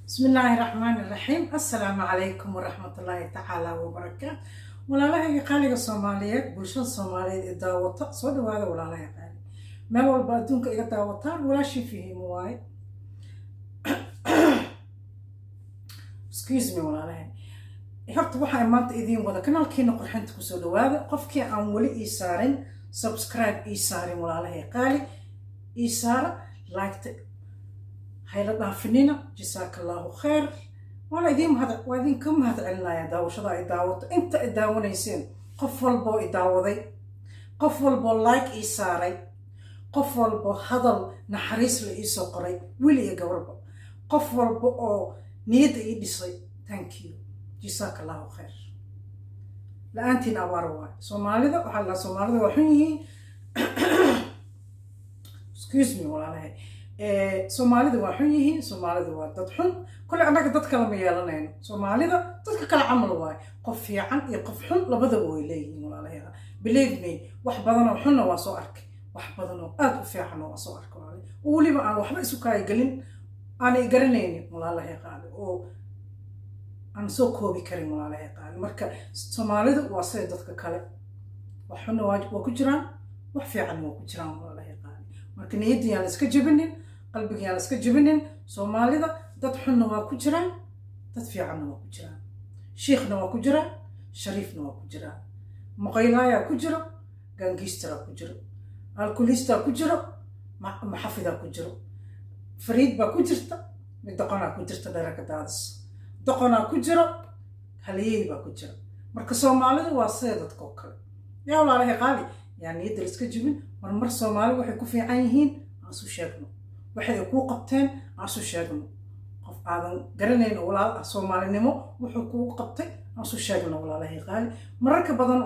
بسم الله الرحمن الرحيم. السلام عليكم ورحمة الله تعالى وبركاته. ولا لها قالي الصوماليات بلشان الصوماليات الداوطة صدوا هذا ولا لها قالي ما هو البادونك إذا داوطان ولا شيء فيه مواي excuse me ولا لها هرت waxaa maanta idin wada kanaalkeena qurxinta ku soo dhawaada qofkii aan wali ii saarin subscribe ii saarin walaalahay qaali ii saara like hayla dhaafinina jazakallahu khair wala idin ka mahad celinaya daawashada ay daawato inta ay daawanayseen qof walbo ay daawaday qof walbo like ii saaray qof walbo hadal naxariis la ii soo qoray wili iyo gabarba qof walbo oo niyada ii dhisay thank you jazakallahu khair la'aantiin abaar waay soomaalida waxa la soomaalida waxun yihiin excuse me walaalahay soomaalida waa xun yihiin soomaalida waa dad xun kule annaga dad kale ma yeelanayno soomaalida dadka kale camal waay qof fiican iyo qof xun labadaba way leeyihiin walaalahay believe me wax badan oo xunna waa soo arkay wax badan oo aad u fiican waa soo arkay walaalahay oo weliba aan waxba isu kaay gelin aanay garanaynin walaalahay qaali oo aan soo koobi karin walaalahay qaali marka soomaalidu waa sida dadka kale wax xunna waa ku jiraan wax fiican waa ku jiraan walaalahay qaali marka niyadii aan iska jabinin qalbiga aan iska jabinin soomaalida dad xunna waa ku jiraan dad fiicanna waa ku jiraan sheekhna waa ku jiraan shariifna waa ku jiraan maqaylaaya ku jiro gangistara ku jiro alkoolista ku jiro maxafida ku jiro fariid baa ku jirta mid doqonaa ku jirta dharaka daadis doqonaa ku jiro haliyey baa ku jira marka soomaalidu waa sida dadkoo kale yaa walaalahay qaali yaa niyadda la iska jibin mar soomaali waxay ku fiican yihiin aan isu sheegno waxay kuu qabteen aan isu sheegno qof aadan garanayn walaal soomaalinimo wuxuu kuu qabtay aan isu sheegno walaalahay qaali mararka badan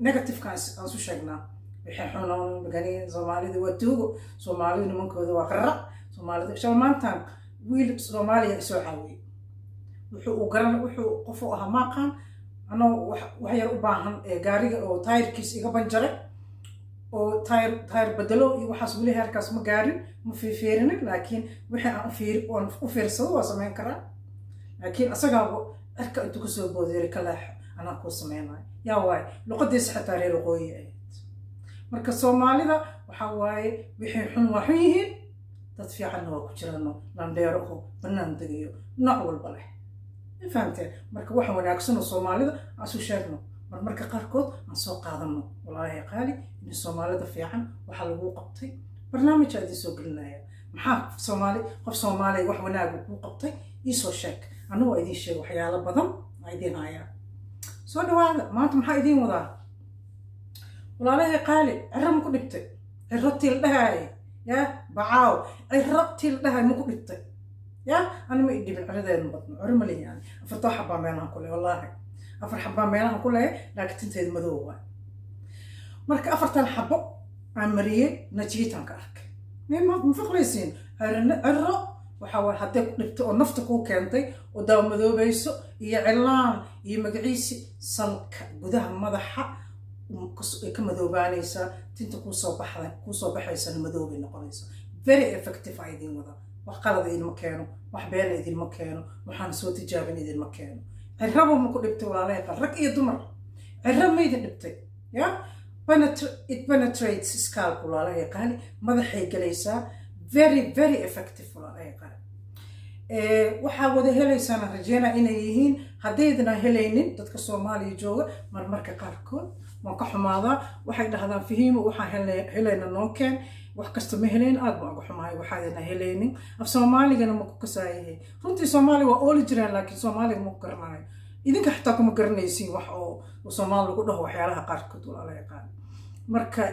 negative-ka aan isu sheegnaa wixii xunoon magani soomaalida waa tuugo soomaalida nimankooda waa qarrac soomaalida shalmaantaan wiil soomaaliya isoo caawiyey wuxuu qofu ahaa maaqaan anoo wax yar u baahan gaariga oo taayirkiis iga banjaray oo taayir bedelo iyo waxaas weli heerkaas ma gaarin ma fiirinin laakiin wixii aan u fiirsado waa samayn karaa laakiin asagaaba cirka intuu kasoo boodiyay kaleex anaa kuu samaynayo yaa waaye luqadiisa xataa reer waqooyi ahayd marka soomaalida waxaa waaye wixii xun waa xun yihiin dad fiicanna waa ku jirano landheero oo bannaan degayo nooc walba leh fahamteen marka waxa wanaagsan oo soomaalida aan isu sheegno marmarka qaarkood aan soo qaadano walaalahay qaali in soomaalida fiican waxa lagu qabtay barnaamij aad soo gelinaya maxaa qof Soomaali wax wanaag ku qabtay ii soo sheeg anuu idin sheeg waxyaalo badan ay idin hayaan soo dhawaada maanta maxaa idin wadaa walaalahay qaali ciram ku dhigtay cirabtil dhahay ya bacaaw cirabtil dhahay ma ku dhigtay ya ana ma idibin ciradeen badno cirma leeyahay afarta xabba meelaha kule wallahi afar xabba meelaha kule laakiin tinteed madow waa marka afartan xabbo aan mariyay najiitan ka arkay ma faqlaysiin cirro waxa waa hadday ku dhibto oo nafta ku keentay oo daaw madoobayso iyo cilaan iyo magaciisi salka gudaha madaxa ka madoobaanaysa tinta ku soo baxaysa madoobay noqonaysa very effective idin wada wax qalad idinma keeno wax been idinma keeno waxaan soo tijaabin idinma keeno cirraba ma ku dhibtay walaalahay qaal rag iyo dumar cirra ma idin dhibtay ya it penetrates scalp walaalahay qaali madaxay galaysaa very very effective walaalahay qaali waxaa wada helaysaan rajayna inay yihiin haddaydana helaynin dadka Soomaaliya jooga marmarka qaarkood waan ka xumaadaa waxay dhahdaan fahiimo waxaan helayna noo keen wax kasta ma helayn aad baan uga xumahay waxaadana helaynin af Soomaaligana ma ku kasaayahay runtii Soomaali waa ooli jiraan laakiin Soomaaliga ma garanayo idinka xitaa kuma garanaysiin wax oo Soomaali lagu dhaho waxyaalaha qaarkood walaalahay qaali marka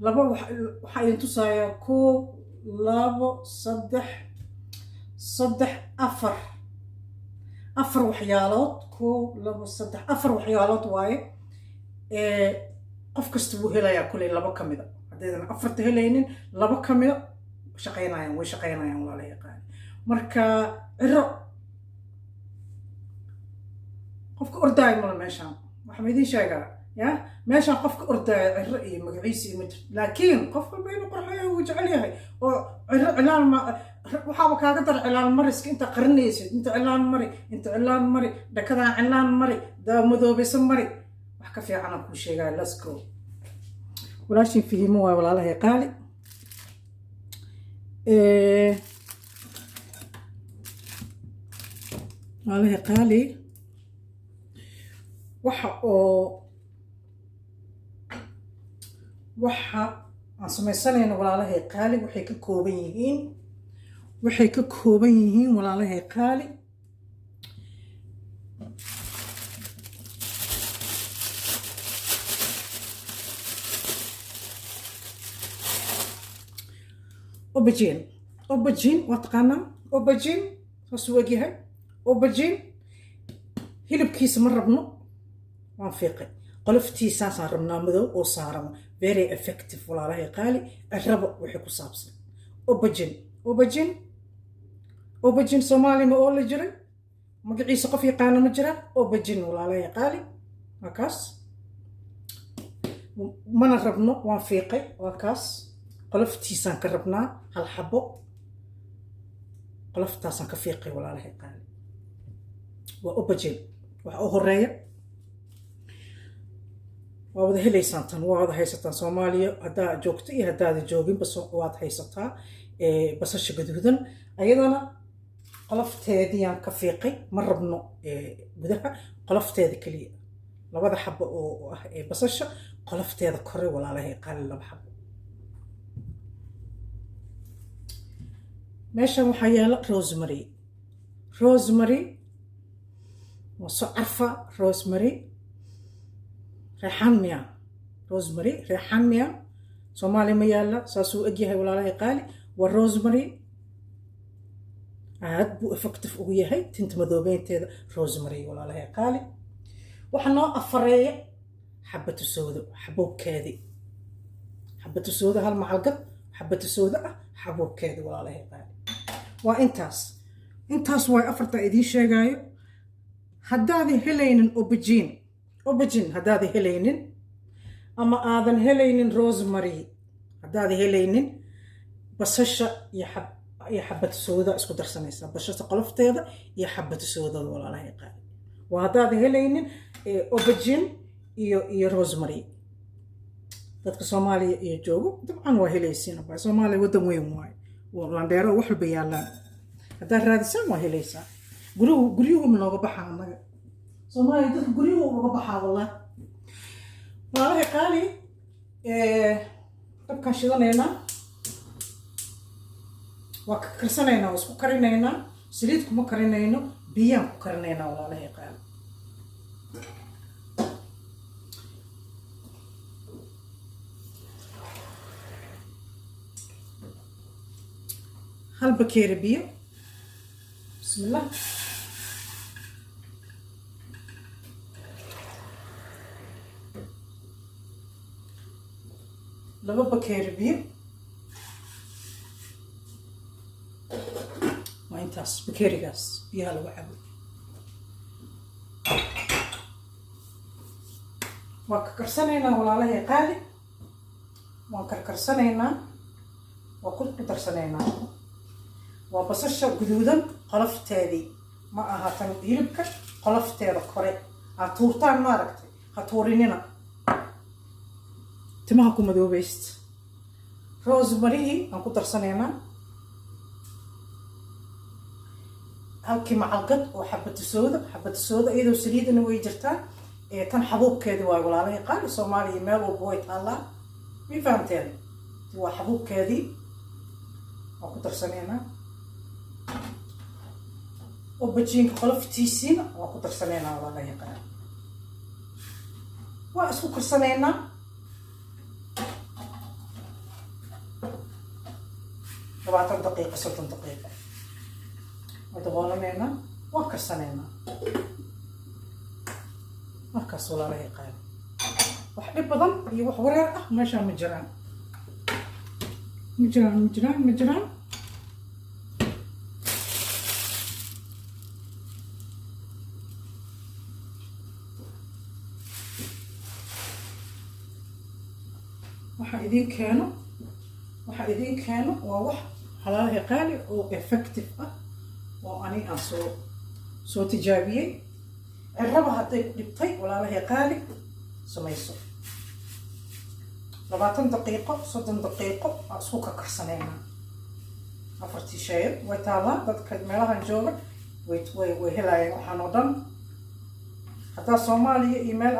laba waxa idin tusaaya 1 2 3 4 afar waxyaalood 1 2 3 afar waxyaalood waaye qof kasta wuu helayaa kulay laba kamid ah haddaydan afarta helaynin laba kamid ah way shaqaynayaan walaalahay qaali marka cirro qofka ordaay mala meeshaan waxa ma idin sheegaa يا ماشي قفك أردا الرأي مقعيسي مجر لكن قف بين قرحة وجعليها وعلان ما وحاوك هقدر علان مريس أنت قرنيس أنت علان مري أنت علان مري ده كذا علان مري ده مذوب اسم مري وحكى في عنا كل شيء قال لسكو ولا شيء فيه مو ولا له قالي ولا قالي waxa aan samaysanayno walaalahay qaali waxay ka kooban yihiin walaalahay qaali aubergine waa taqaanaa aubergine saasuu egyahay aubergine hilibkiisa ma rabno waan fiiqay qoloftiisaasaan rabnaa madow oo saaran very effective walaalahay qaali arraba wixii ku saabsan aubergine soomaali ma oo la jiray magaciisa qof yaqaana ma jira aubergine walaalahay qaali waa kaas mana rabno waan fiiqay waa kaas qoloftiisaan ka rabnaa hal xabo qoloftaasaan ka fiiqay walaalahay qaali waa aubergine waxa u horeeya waa wada helaysaan tan waa wada haysataan Soomaaliya hadaa joogto iyo hadaad joogin bas waad haysataa basasha gaduudan ayadana qolofteedii aan ka fiiqay ma rabno gudaha qolofteeda kaliya labada xabo oo ah basasha qolofteeda kore walaalahay qaali laba xabo meeshan waxaa yaala rosemary وصو عرفة روزماري ريحان ميا سومالي ميالا ساسو اجيها ولا لا قالي والروزماري عاد بو افكتف وياهي تنت مذوبين تيدا روزماري ولا لا قالي وحنا افريه حبة السوداء حبوب كادي حبة السوداء هالمعلقة حبة السوداء حبوب كادي ولا لا قالي وانتاس واي افرتا ايدي شيغايو هدادي هلينن aubergine هدادي هلينن أما آذن هلينن روزماري هدادي هلينن بسشة يحبة السوداء اسكو درسانيسا بسشة قلفتيدا يحبة السوداء ولا لا يقال وهدادي هلينن aubergine iyo rosemary dadka Soomaaliya iyo joogo dabcan waa helaysiin baa Soomaaliya wadan weyn waay landheero wax walba yaalaan hadaa raadisaan waa helaysaa guriyuhu ma nooga baxaa anaga Soomaaliya dadka guriyuhu uga baxaa walaalahay qaali dabkaan shidanaynaa waa ka karsanaynaa waa isku karinaynaa saliid kuma karinayno biyaan ku karinaynaa walaalahay qaali hal bakeeri biyo bismillah laba bakeeri biyo waa intaas bakeerigaas biyaha lagu cabo waan ka karsanaynaa walaalahay qaali waan karkarsanaynaa waa ku darsanaynaa waa basasha guduudan qolofteedii ma aha tan hilibka qolofteeda kore ha tuurtaan maaragtay ha tuurinina timaha ku madoobayst rosemary aan ku darsanaynaa halkii macalqad oo xabad sooda iyadoo saliidana way jirtaa tan xabuubkeedii waa walaalahay qaali Soomaaliya meel walba way taallaa mi fahamteen waa xabuubkeedii aan ku darsanaynaa aubergine qoloftiisiina waan ku darsanaynaa walaalahay qaali waa isku karsanaynaa labaatan daqiiqo 30 daqiiqo ودغولنا وكرسنا markaas walaalahay qaali wax dhib badan iyo wax wareer ah meesha ma jiraan waxa idin keeno waa wax walaalahay qaali oo effective ah oo ani aan soo tijaabiyey cirraba hadday ku dhibtay walaalahay qaali samayso 20 daqiiqo 30 daqiiqo aan isku karkarsanayna afartii shay way taalaa dadka meelahan jooga way helayaan waxaan oo dhan hadaa Soomaaliya email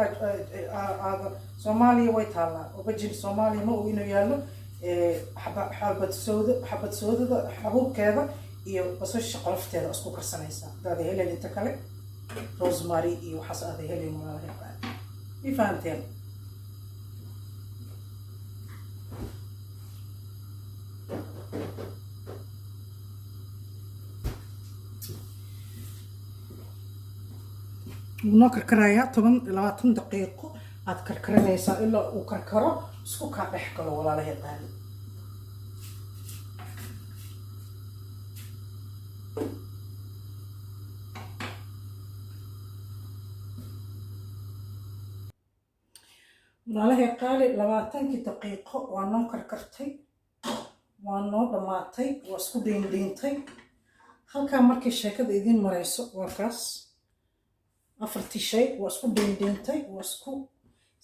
Soomaaliya way taalaa obajin Soomaaliya ma uu inuu yaalo xabad soodada xabuubkeeda iyo basasha qolofteeda isku karsanaysa hadaad heleen inta kale rosemary iyo waxaas aad heleen walaalahay qaali ifaanteen noo karkarayaa 20 daqiiqo aad karkaranaysaa ilaa uu karkaro isku ka dhex galo walaalahay qaali walaalahay qaali 20 daqiiqo waa noo karkartay waa noo dhamaatay waa isku dhiindhiintay halkaa markii sheekada idin marayso waa kaas afartii shay waa isku dhiindhiintay waa isku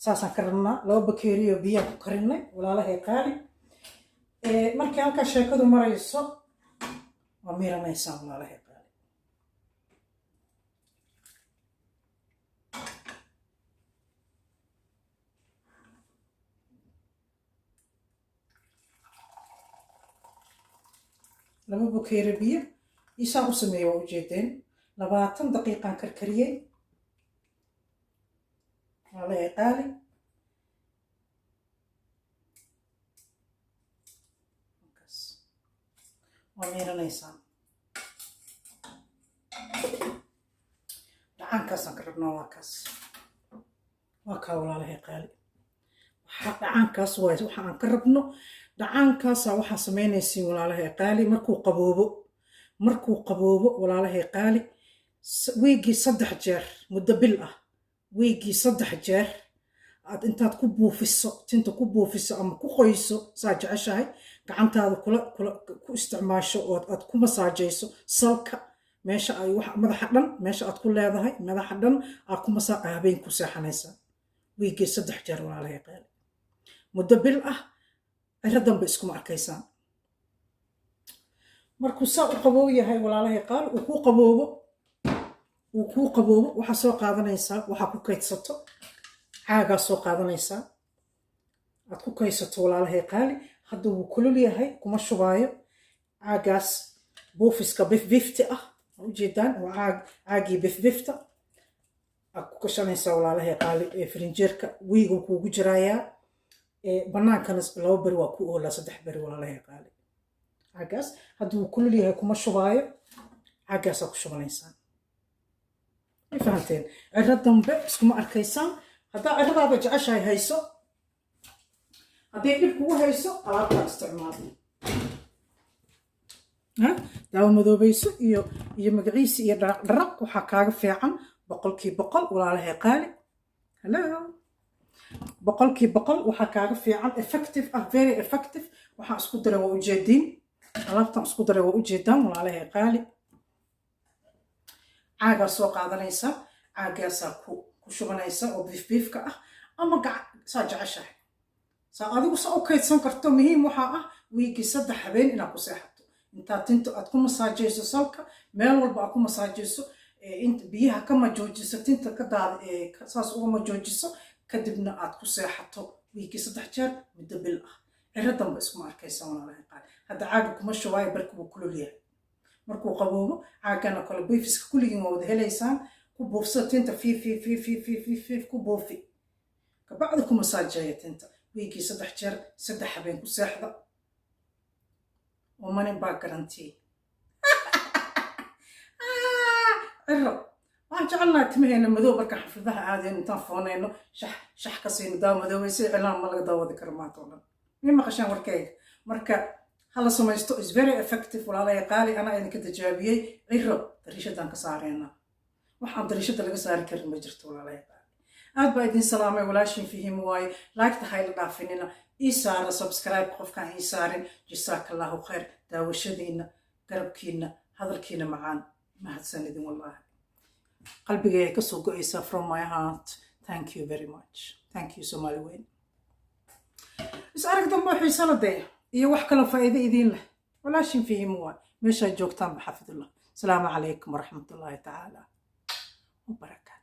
saasaan ka rabnaa 2 bakeeriyo biyo ku karinay walaalahay qaali markii halkaa sheekadu marayso waa miiranaysaa walaalahay qaali laba bakeeri biyo isaan u sameeyay waa ujeedeen 20 daqiiqaan karkariyey walaalahay qaali waa miiranaysaa dhacaankaasaan ka rabnaa waa kaas waa kaa walaalahay qaali waxaa dhacaankaas waay waxa aan ka rabno dhacaankaasa waxaa samaynaysiin walaalahay qaali markuu qaboobo walaalahay qaali weegii 3 jeer muddo bil ah weegii 3 jeer aad intaad ku buufiso tinta ku buufiso ama ku qoyso saa jeceshahay gacantaada ku isticmaasho oo aad ku masaajayso salka meesha ay wax madaxa dhan meesha aad ku leedahay madaxa dhan aad ku habeen ku seexanaysaa weegii 3 jeer walaalahay qaali muddo bil ah cirro dambe iskuma arkaysaan markuu saa u qaboow yahay walaalahay qaali uu kuu qaboobo waxaa soo qaadanaysaa waxaa ku kaydsato caagaa soo qaadanaysaa aad ku kaydsato walaalahay qaali hadda wuu kulul yahay kuma shubaayo caagaas buufiska bifbifti ah ujeedaan waa caagii bifbifta aad ku gashanaysaa walaalahay qaali firinjeerka wiiguu kuugu jiraayaa banaankana 2 bari waa ku oolaa 3 bari walaalahay qaali caagaas hadda wuu kulul yahay kuma shubaayo caagaasaa ku shubanaysaa fahanteen cirro dambe iskuma arkaysaan haddaa cirradaada jeceshahay hayso hadday dhib kugu hayso alaabtaa isticmaal daawo madoobayso iyo magaciisi iyo dharaq waxaa kaaga fiican 100% walaalahay qaali hello 100% waxaa kaaga fiican effective very effective waxaa isku daray waa ujeediin alaabtan isku daray waa ujeedaan walaalahay qaali caagaa soo qaadanaysa caagaasaa ku shubanaysa oo biifka ah ama saa jeceshahay saa adigu saa u kaydsan karto muhiim waxaa ah wiigii 3 habeen inaad ku seexato intaad tinta aad ku masaajayso salka meel walba aad ku masaajayso inta biyaha ka majoojiso tinta ka daad saas uga majoojiso kadibna aad ku seexato wiigii 3 jeer muddo bil ah cirro dambe iskuma arkaysa walaalahay qaali hadda caaga kuma shubaayo barka wuu kulul yahay markuu qaboobo caagana kale biifiska kulligiin waa wada helaysaan ku buufsa tinta fi ku buufi kabacdi ku masaajaya tinta wiigii 3 jeer 3 habeen ku seexda oo manin baa garantii cirro waxaan jecelnahay timaheena madow marka xafladaha aadeen intaan foonayno shax ka siino daawo madoobaysa cilaan ma laga daawadi karo maanta oo dhan ma maqashaan warkayga marka hala samaysto is very effective walaalahay qaali ana idinka tijaabiyey cirro dariishadaan ka saarayna waxaan dariishada laga saari karin ma jirto walaalahay qaali aad baa idin salaamay walaashin fihim waaye laagta hayla dhaafinina إيسارة سبسكرايب قفكان إيسارين جزاك الله خير داوشدينا قربكينا هذركينا معان ما هتساندين والله قلبي كسوق إيسا from my heart thank you very much thank you Somali وين بس أرك دم حيسا لديه إيه وحكا لو فائدة إذين له ولا شين فيه موان مش هجوكتان بحفظ الله السلام عليكم ورحمة الله تعالى وبركاته